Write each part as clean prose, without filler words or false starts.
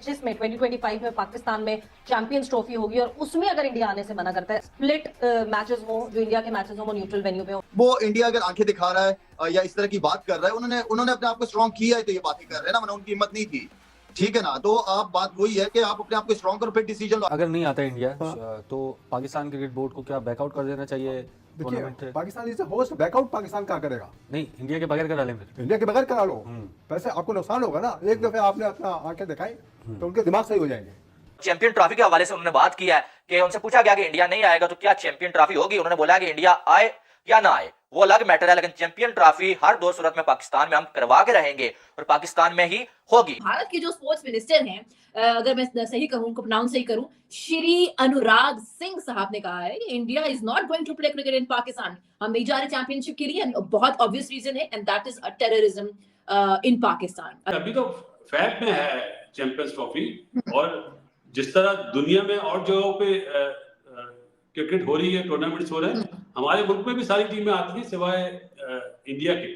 2025 में 2025 में पाकिस्तान में चैंपियंस ट्रॉफी होगी और उसमें अगर इंडिया आने से मना करता है, स्प्लिट मैचेस हो, जो इंडिया के मैचेस हो वो न्यूट्रल वेन्यू पे हो, वो इंडिया अगर आंखें दिखा रहा है या इस तरह की बात कर रहा है, उन्होंने अपने आप को स्ट्रॉन्ग किया है तो ये बातें कर रहे हैं ना, वरना उनकी हिम्मत नहीं थी। ठीक है ना, तो आप बात वही है कि आप अपने आप को स्ट्रॉन्ग करो, फिर डिसीजन लो। अगर नहीं आता इंडिया तो पाकिस्तान क्रिकेट बोर्ड को क्या बैकआउट कर देना चाहिए टूर्नामेंट देखिए से? Pakistan is host, back out Pakistan क्या करेगा? नहीं, इंडिया के बगैर करा लें फिर। इंडिया के बगैर करा लो, पैसे आपको नुकसान होगा ना। एक दफे आपने अपना आंखें दिखाई तो उनके दिमाग सही हो जाएंगे। चैंपियन ट्रॉफी के हवाले से उन्होंने बात किया है कि उनसे पूछा गया कि इंडिया नहीं आएगा तो क्या चैंपियन ट्रॉफी होगी। उन्होंने बोला कि इंडिया आए या ना आए वो अलग मैटर है, लेकिन चैंपियन ट्रॉफी हर दो सूरत में पाकिस्तान में हम करवा के रहेंगे और पाकिस्तान में ही होगी। भारत के जो स्पोर्ट्स मिनिस्टर हैं, अगर मैं सही कहूं, उनको प्रोनाउंस सही करूं, श्री अनुराग सिंह साहब ने कहा है कि India is not going to play cricket in Pakistan. हम नहीं जा रहे चैंपियनशिप के लिए, बहुत ऑब्वियस रीजन है, and that is a terrorism in Pakistan. अभी तो फैक्ट में है चैंपियंस ट्रॉफी, और जिस तरह दुनिया में और जगहों पे क्रिकेट हो रही है, टूर्नामेंट्स हो रहे हैं, हमारे मुल्क में भी सारी टीमें आती हैं सिवाय इंडिया के।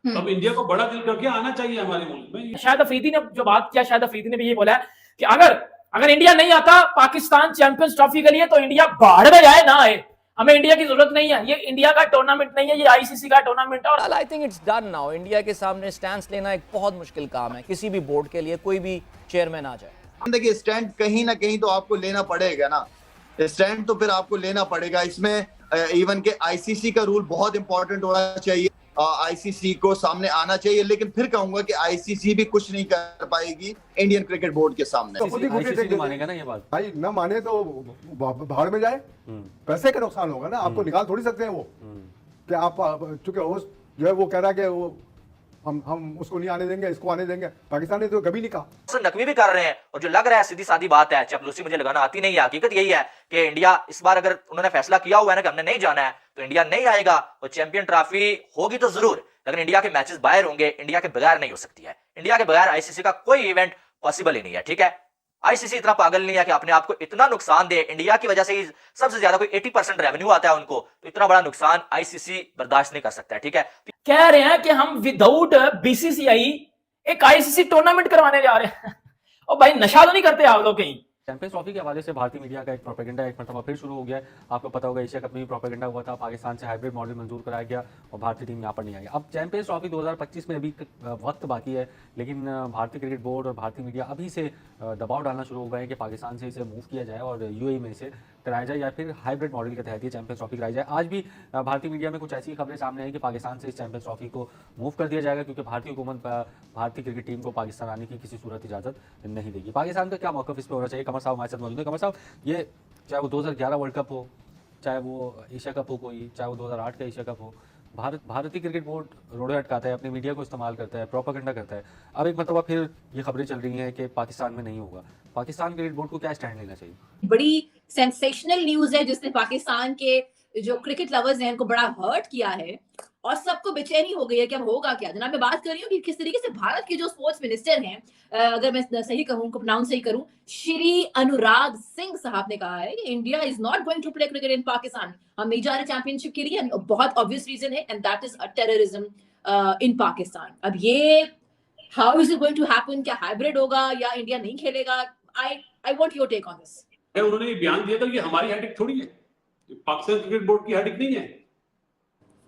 तो अब इंडिया को बड़ा दिल करके आना चाहिए हमारे मुल्क में। शाहिद अफरीदी ने जो बात किया, शाहिद अफरीदी ने भी ये बोला है कि अगर इंडिया नहीं आता पाकिस्तान चैंपियंस ट्रॉफी के लिए तो इंडिया बाहर में जाए ना आए, हमें इंडिया की जरूरत नहीं है। ये इंडिया का टूर्नामेंट नहीं है, ये आईसीसी का टूर्नामेंट है। और I think it's done now. India के सामने स्टैंड लेना एक बहुत मुश्किल काम है किसी भी बोर्ड के लिए, कोई भी चेयरमैन आ जाए। देखिए स्टैंड कहीं ना कहीं तो आपको लेना पड़ेगा ना, स्टैंड तो फिर आपको लेना पड़ेगा। इसमें इवन के आईसीसी का रूल बहुत इंपॉर्टेंट होना चाहिए, आईसीसी को सामने आना चाहिए। लेकिन फिर कहूंगा कि आईसीसी भी कुछ नहीं कर पाएगी इंडियन क्रिकेट बोर्ड के सामने। तो खुद ही आईसीसी नहीं मानेगा ना ये बात। भाई ना माने तो बाहर में जाए, पैसे का नुकसान होगा ना, आपको निकाल थोड़ी सकते हैं वो कि आप चूंकि होस्ट जो है वो कह रहा है कि वो हम उसको नहीं आने देंगे, इसको आने देंगे। पाकिस्तान ने तो कभी नहीं कहा। नकवी भी कर रहे हैं, और जो लग रहा है सीधी सादी बात है, चपलूसी मुझे लगाना आती नहीं है। हकीकत यही है कि इंडिया इस बार अगर उन्होंने फैसला किया हुआ है ना कि हमने नहीं जाना है, तो इंडिया नहीं आएगा। और चैंपियन ट्रॉफी होगी तो जरूर, लेकिन इंडिया के मैचेस बाहर होंगे, इंडिया के बगैर नहीं हो सकती है। इंडिया के बगैर आईसीसी का कोई इवेंट पॉसिबल ही नहीं है। ठीक है, आईसीसी इतना पागल नहीं है कि अपने आप को इतना नुकसान दे। इंडिया की वजह से ही सबसे ज्यादा कोई 80% रेवेन्यू आता है उनको, तो इतना बड़ा नुकसान आईसीसी बर्दाश्त नहीं कर सकता है। ठीक है, कह रहे हैं कि हम विदाउट बीसीसीआई एक आईसीसी टूर्नामेंट करवाने जा रहे हैं। और भाई नशा तो नहीं करते आप लोग कहीं? चैंपियंस ट्रॉफी के हवाले से भारतीय मीडिया का एक प्रोपेगेंडा एक मरतबा फिर शुरू हो गया है। आपको पता होगा एशिया कप में भी प्रोपेगेंडा हुआ था, पाकिस्तान से हाइब्रिड मॉडल मंजूर कराया गया और भारतीय टीम यहाँ पर नहीं आई। अब चैंपियंस ट्रॉफी 2025 में अभी वक्त बाकी है, लेकिन भारतीय क्रिकेट बोर्ड और भारतीय मीडिया अभी से दबाव डालना शुरू हो गए हैं कि पाकिस्तान से इसे मूव किया जाए और यूएई में इसे कराया जाए या फिर हाइब्रिड मॉडल के तहत ये चैंपियंस ट्रॉफी कराई जाए। आज भी भारतीय मीडिया में कुछ ऐसी खबरें सामने आई कि पाकिस्तान से इस चैंपियंस ट्रॉफी को मूव कर दिया जाएगा, क्योंकि भारतीय हुकूमत भारतीय क्रिकेट टीम को पाकिस्तान आने की किसी सूरत इजाजत नहीं देगी। पाकिस्तान का क्या मौकफ इस पर होना चाहिए? कमर साहब हमारे साथ मौजूद है। कमर साहब, ये चाहे वो 2011 वर्ल्ड कप हो, चाहे वो एशिया कप हो कोई, चाहे वो 2008 का एशिया कप हो, भारतीय क्रिकेट बोर्ड रोड़े अटकाता है, अपने मीडिया को इस्तेमाल करता है, प्रोपेगेंडा करता है। अब एक मतलब फिर ये खबरें चल रही हैं कि पाकिस्तान में नहीं होगा। पाकिस्तान क्रिकेट बोर्ड को क्या स्टैंड लेना चाहिए? बड़ी सेंसेशनल न्यूज है जिसने पाकिस्तान के जो क्रिकेट लवर्स हैं उनको बड़ा हर्ट किया है और सबको बेचैनी हो गई है कि अब होगा क्या। जनाब मैं बात कर रही हूँ कि किस तरीके से भारत के जो स्पोर्ट्स मिनिस्टर हैं, अगर मैं सही कहूं, उनको प्रोनाउंस सही करूं, श्री अनुराग सिंह साहब ने कहा है कि India is not going to play cricket in Pakistan. हम नहीं जा रहे चैंपियनशिप के लिए, बहुत ऑब्वियस रीजन है, and that is a terrorism in Pakistan. अब ये how is it going to happen? क्या हाइब्रिड होगा या इंडिया नहीं खेलेगा? I want your take on this. उन्होंने ये बयान दिया था कि हमारी हेडिक थोड़ी है, पाकिस्तान क्रिकेट बोर्ड की हेडिक नहीं है।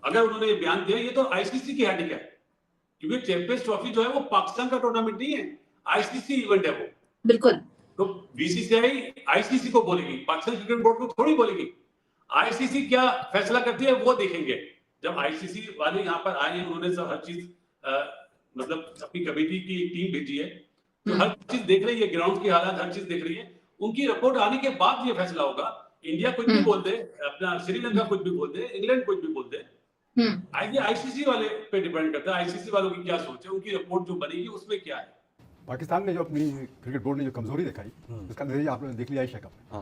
अगर उन्होंने ये बयान दिया, ये तो आईसीसी की हेडिक है, क्योंकि चैंपियंस ट्रॉफी जो है वो पाकिस्तान का टूर्नामेंट नहीं है, आईसीसी इवेंट है वो। बिल्कुल। तो बीसीसीआई आईसीसी को बोलेगी, पाकिस्तान क्रिकेट बोर्ड को थोड़ी बोलेगी। आईसीसी क्या फैसला करती है वो देखेंगे। जब आईसीसी वाले यहाँ पर आए हैं, उन्होंने सब हर चीज मतलब अपनी कमेटी की टीम भेजी है, तो हर चीज देख रही है, ग्राउंड की हालत हर चीज देख रही है। उनकी रिपोर्ट आने के बाद ये फैसला होगा। इंडिया कुछ भी बोल दे, अपना श्रीलंका कुछ भी बोल दे, इंग्लैंड कुछ भी बोल दे, आईसीसी वाले पे डिपेंड करता है। आईसीसी वालों की क्या सोच है, उनकी रिपोर्ट जो बनेगी उसमें क्या है। पाकिस्तान ने जो अपनी क्रिकेट बोर्ड ने जो कमजोरी दिखाई, उसका नतीजा आपने देख लिया एशिया कप में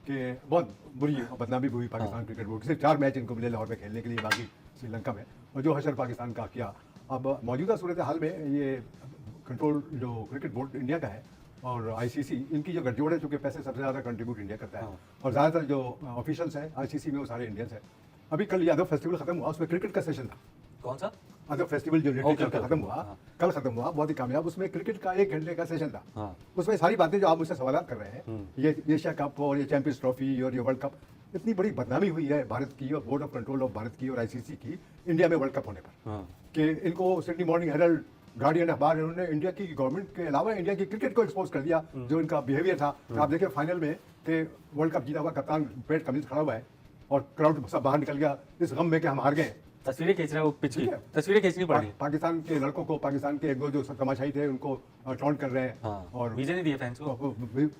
कि बहुत बुरी बदनामी हुई पाकिस्तान क्रिकेट बोर्ड। सिर्फ 4 मैच इनको मिले लाहौर में खेलने के लिए, बाकी श्रीलंका में, और जो हशर पाकिस्तान का किया। अब मौजूदा सूरत हाल में ये कंट्रोल जो क्रिकेट बोर्ड इंडिया का है और आईसीसी, इनकी जो गठजोड़ है, चूँकि पैसे सबसे ज़्यादा कंट्रीब्यूट इंडिया करता है और ज़्यादातर जो ऑफिशियल्स हैं आईसीसी में वो सारे इंडियंस हैं। अभी कल यादव फेस्टिवल खत्म हुआ, उसमें क्रिकेट का सेशन था। कौन सा? अदर फेस्टिवल जो ओके, लिटरेचर ओके, का खत्म ओके, हुआ, हाँ। कल खत्म हुआ, बहुत ही कामयाब। उसमें क्रिकेट का 1 घंटे का सेशन था। हाँ। उसमें सारी बातें जो आप मुझसे सवाल कर रहे हैं, ये एशिया कप और ये चैंपियंस ट्रॉफी और ये वर्ल्ड कप, इतनी बड़ी बदनामी हुई है भारत की और board of control of Bharat की और आईसीसी की इंडिया में वर्ल्ड कप होने पर, हाँ। कि इनको सिडनी मॉर्निंग हेरल्ड, गार्डियन अखबार, इन्होंने इंडिया की गवर्नमेंट के अलावा इंडिया की क्रिकेट को एक्सपोज कर दिया, जो इनका बिहेवियर था। आप देखिए फाइनल में कि वर्ल्ड कप जीता हुआ कप्तान पैट कमिंस खड़ा हुआ है और क्राउड सब बाहर निकल गया इस गम में कि हम हार गए। तस्वीरें खींच रहे हो पिच की, ठीक है। तस्वीरें खींचनी पड़ रही पाकिस्तान के लड़कों को, पाकिस्तान के 1-2 जो तमाशाई थे उनको टॉन्ट कर रहे हैं, हाँ। और वीजे नहीं दिए फैंस को।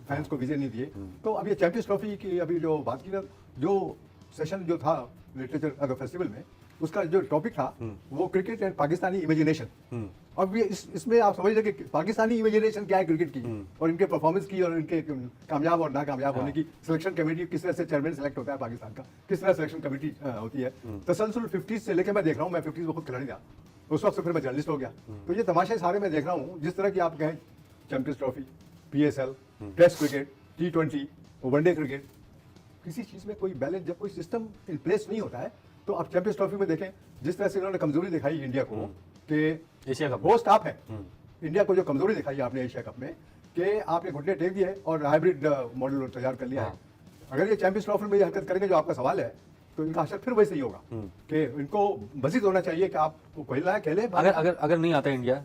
फैंस को वीजे नहीं दिए। तो अब ये चैंपियंस ट्रॉफी की अभी जो बात की ना, जो सेशन जो था लिटरेचर फेस्टिवल में, उसका जो टॉपिक था वो क्रिकेट एंड पाकिस्तानी इमेजिनेशन। अब ये इसमें आप समझ लीजिए कि पाकिस्तानी इमेजिनेशन क्या है क्रिकेट की, और इनके परफॉर्मेंस की, और इनके कामयाब और नाकामयाब होने की सिलेक्शन कमेटी, किस तरह से चेयरमैन सेलेक्ट होता है पाकिस्तान का, किस तरह सिलेक्शन कमेटी होती है। तसलसल 50 से लेकर मैं देख रहा हूँ, मैं 50 में खुद खिलाड़ी था उस वक्त से, फिर मैं जर्नलिस्ट हो गया। तो ये तमाशे सारे मैं देख रहा हूँ, जिस तरह की आप कहें champions trophy, PSL, test cricket, T20, one day cricket, किसी चीज़ में कोई बैलेंस, जब कोई सिस्टम इन प्लेस नहीं होता है, तो आप चैंपियंस ट्रॉफी में देखें जिस तरह से इन्होंने कमजोरी दिखाई इंडिया को, कि एशिया कप वो स्टाफ है इंडिया को, जो कमजोरी दिखाई आपने एशिया कप में, कि आपने घुटने टेक दिए और हाइब्रिड मॉडल तैयार कर लिया है। अगर ये चैंपियंस ट्रॉफी में ये हरकत करेंगे जो आपका सवाल है, तो इनका असर फिर वैसे ही होगा कि इनको मजीद होना चाहिए कि आपको खेलना है, खेले। अगर नहीं आता इंडिया,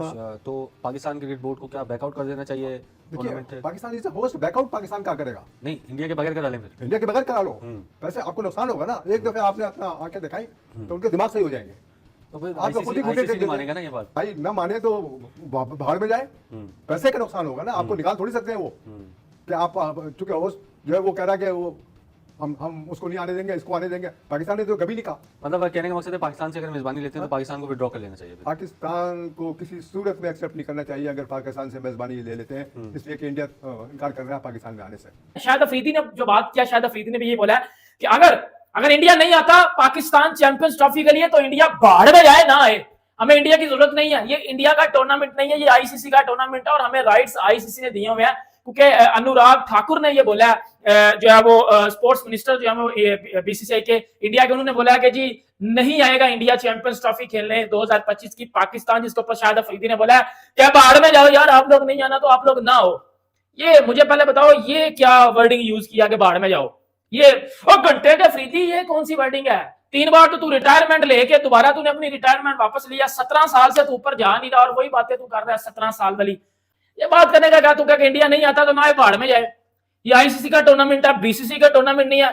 तो पाकिस्तान क्रिकेट बोर्ड को क्या बैकआउट कर देना चाहिए टूर्नामेंट देखिए से? Pakistan is host, back out Pakistan क्या करेगा? नहीं, इंडिया के बगैर करा लें फिर। इंडिया के बगैर करा लो, वैसे आपको नुकसान होगा ना। एक दफे आपने अपना आंखें दिखाई तो उनके दिमाग सही हो जाएंगे। तो फिर आप तो खुद ही ICC घुटने नहीं टेक मानेगा ना ये बात। भाई, ना माने तो बाहर में जाए, पैसे का नुकसान होगा ना, आपको निकाल थोड़ी सकते हैं वो, कि आप चूंकि होस्ट जो है वो कह रहा है कि वो हम उसको नहीं आने देंगे, इसको आने देंगे। पाकिस्तान ने तो कभी नहीं कहा। मतलब कहने का मकसद है पाकिस्तान से अगर मेजबानी लेते हैं तो पाकिस्तान को विड्रॉ कर लेना चाहिए फिर। पाकिस्तान को किसी सूरत में एक्सेप्ट नहीं करना चाहिए अगर पाकिस्तान से मेजबानी ले लेते हैं, इसलिए कि इंडिया इनकार कर रहा है पाकिस्तान में आने से। शाहिद अफरीदी ने जो बात किया, शाहिद अफरीदी ने भी ये बोला है कि अगर इंडिया नहीं आता पाकिस्तान चैंपियंस ट्रॉफी के लिए, तो इंडिया बाहर में जाए ना आए, हमें इंडिया की जरूरत नहीं है। ये इंडिया का टूर्नामेंट नहीं है, ये आईसीसी का टूर्नामेंट है, और हमें राइट्स आईसीसी ने दिए हुए हैं। क्योंकि अनुराग ठाकुर ने ये बोला है, जो है वो स्पोर्ट्स मिनिस्टर जो है वो बीसीसीआई के इंडिया के, उन्होंने बोला है कि जी नहीं आएगा इंडिया चैंपियंस ट्रॉफी खेलने 2025 की पाकिस्तान, जिसके ऊपर शाहिद अफरीदी ने बोला है क्या बाहर में जाओ यार, आप लोग नहीं आना तो आप लोग ना हो। ये मुझे पहले बताओ, ये क्या वर्डिंग यूज किया कि बाहर में जाओ? ये घंटे के अफरीदी, ये कौन सी वर्डिंग है? 3 बार तो तू रिटायरमेंट लेके दोबारा तूने अपनी रिटायरमेंट वापस लिया, 17 साल से तू ऊपर जा नहीं रहा, और वही बातें तू कर रहा है 17 साल वाली। ये बात करने का क्या तू क्या कि इंडिया नहीं आता तो ना ये बाहर में जाए? ये आईसीसी का टूर्नामेंट है, बीसीसी का टूर्नामेंट नहीं है।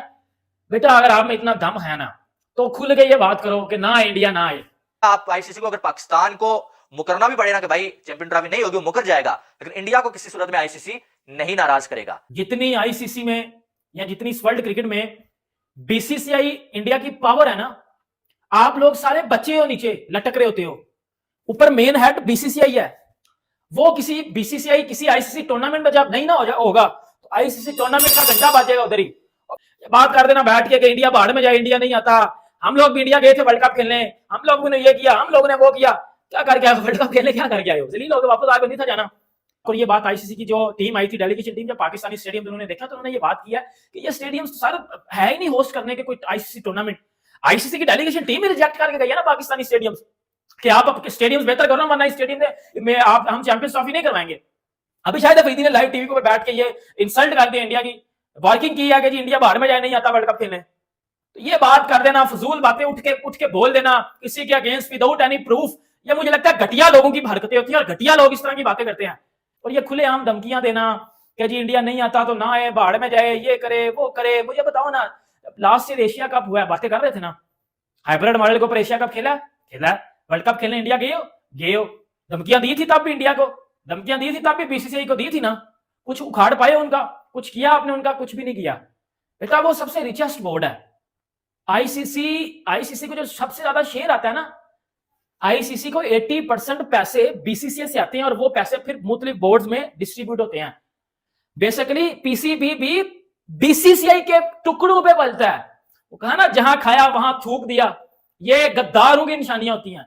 बेटा अगर आप में इतना दम है ना, तो खुल के ये बात करो कि ना इंडिया ना आए। आप आईसीसी को अगर पाकिस्तान को मुकरना भी पड़े ना कि भाई चैंपियन ट्रॉफी नहीं होगी, वो मुकर जाएगा, लेकिन इंडिया को किसी सूरत में आईसीसी नहीं नाराज करेगा। जितनी आईसीसी में या जितनी इस वर्ल्ड क्रिकेट में बीसीसीआई इंडिया की पावर है ना, आप लोग सारे बच्चे हो, नीचे लटक रहे होते हो, ऊपर मेन हेड बीसीसीआई है। वो किसी बीसीसीआई किसी आईसीसी टूर्नामेंट में जब नहीं ना होगा, तो आईसीसी टूर्नामेंट का घंटा बाजेगा उधर ही। बात कर देना बैठ के कि इंडिया बाहर में जाए, इंडिया नहीं आता। हम लोग भी इंडिया गए थे वर्ल्ड कप खेलने, हम लोगों ने ये किया, हम लोगों ने वो किया। क्या करके आए वर्ल्ड कप खेलने? क्या करके आए हो? जलील हो गए, वापस आगे नहीं था जाना। और ये बात आईसीसी की जो टीम आई थी, डेलीगेशन टीम, जब पाकिस्तानी स्टेडियम उन्होंने देखा तो उन्होंने ये बात किया कि ये स्टेडियम सर है ही नहीं होस्ट करने के कोई आईसीसी टूर्नामेंट। आईसीसी की डेलीगेशन टीम ही रिजेक्ट करके गई है ना पाकिस्तानी स्टेडियम कि आप स्टेडियम बेहतर करो, वरना इस स्टेडियम में हम चैंपियंस ट्रॉफी नहीं करवाएंगे। अभी शायद अफरीदी ने लाइव टीवी को बैठ के ये इंसल्ट कर दिया, इंडिया की वर्किंग की है कि जी इंडिया बाहर में जाए, नहीं आता वर्ल्ड कप खेलने। तो ये बात कर देना, फजूल बातें उठ के बोल देना किसी के अगेंस्ट विदाउट एनी प्रूफ, ये मुझे लगता है घटिया लोगों की हरकतें होती है, और घटिया लोग इस तरह की बातें करते हैं। और ये खुलेआम धमकियां देना कि जी इंडिया नहीं आता तो ना आए, बाहर में जाए, ये करे वो करे। मुझे बताओ ना, लास्ट ईयर एशिया कप हुआ, बातें कर रहे थे ना, हाइब्रिड मॉडल के ऊपर एशिया कप खेला, वर्ल्ड कप खेलने इंडिया गए हो। धमकियां दी थी तब भी इंडिया को, धमकियां दी थी तब भी बीसीसीआई को दी थी ना। कुछ उखाड़ पाए उनका? कुछ किया आपने उनका? कुछ भी नहीं किया। बेटा वो सबसे रिचेस्ट बोर्ड है आईसीसी को जो सबसे ज्यादा शेयर आता है ना, आईसीसी को 80% पैसे बीसीसीआई से आते हैं, और वो पैसे फिर मुख्तलिफ बोर्ड्स में डिस्ट्रीब्यूट होते हैं। बेसिकली पीसीबी भी बीसीसीआई के टुकड़ों पे पलता है। वो कहा ना, जहां खाया वहां थूक दिया। ये गद्दारों की निशानियां होती हैं।